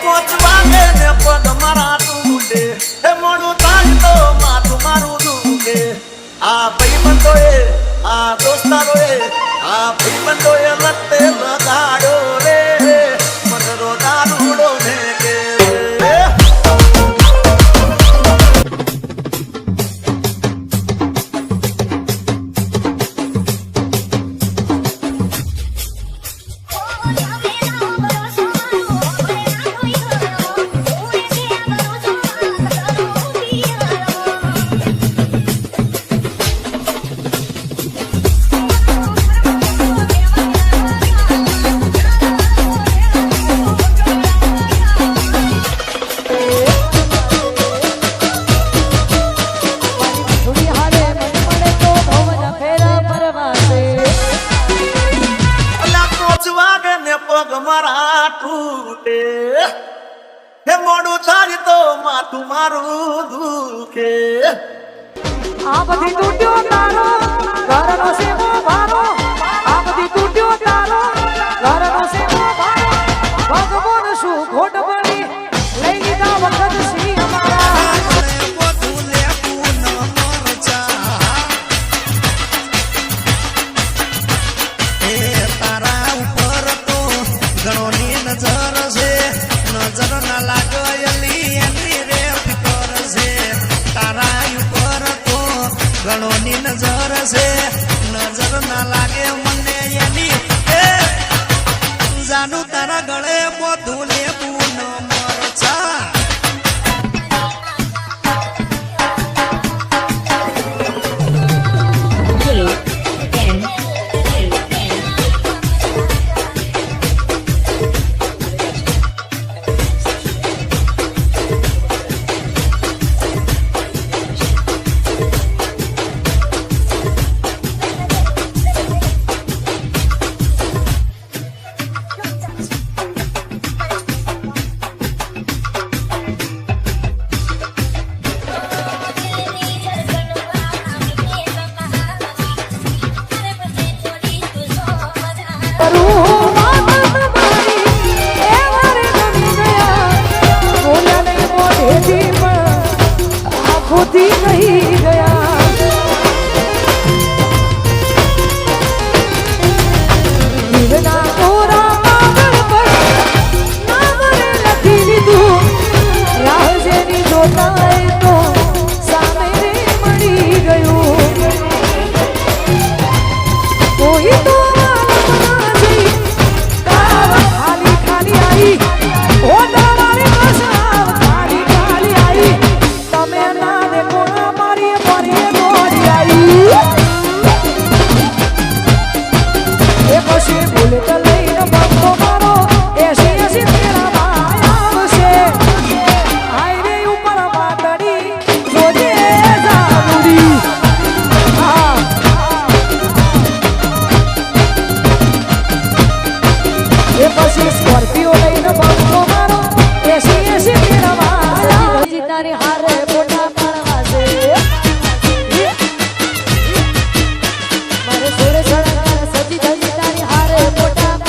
પોચવાગે ને પગ મારા તૂટે હે મોડું થાય તો માથું મારું દુખે આ ભાઈબંધોએ આ દોસ્તારોએ આ ભાઈબંધોએ રસ્તે લગાડો રે મનરો દારૂડો ને કે મારા તૂટે હે મોડું થાય તો માથું મારું દુખે આ બધી તૂટ્યો તારો ઘરનો સેવો ભારો આ બધી તૂટ્યો તારો ઘરનો સેવો ભારો ભગવાન શું ખોટ પડી લઈ લીધા વખત સિંહ અમારા ગણોની નજર છે નજર ના લાગે મને એની જાનું તારા ગળે મોઢું લેવું ન મરચા नहीं गया दिलना कोरा कागળ પર નામ લખી લીધું રાહ જેની જોતા તો સામે રે મળી ગયું કોઈ તો જઈ ખાલી ખાલી આવી ઓ દરવારે બસાવ ખાલી ખાલી આવી તમે ના बुलेट लઈને બંકો મારો 80 ફેરા આવશે હાઈવે ઉપર વાદળી જોજે જામુડી એ પછી સ્કોર્પિયો લઈને બંકો મારો 80 ફેરા આવશે તારી હારે મોટા પડવા છે મારે સોરે સડા સજી ધજી તારી હારે મોટા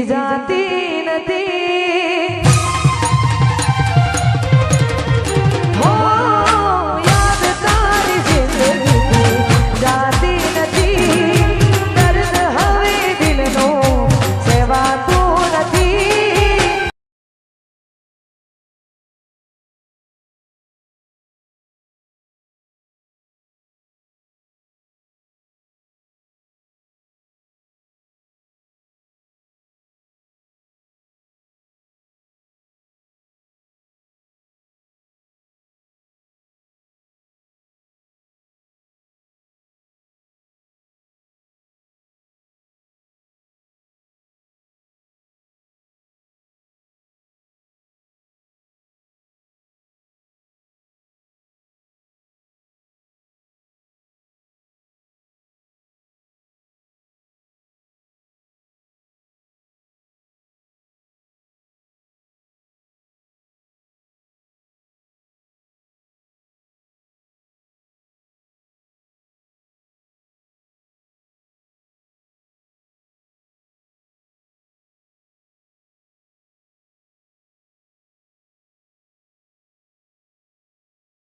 જાતી નથી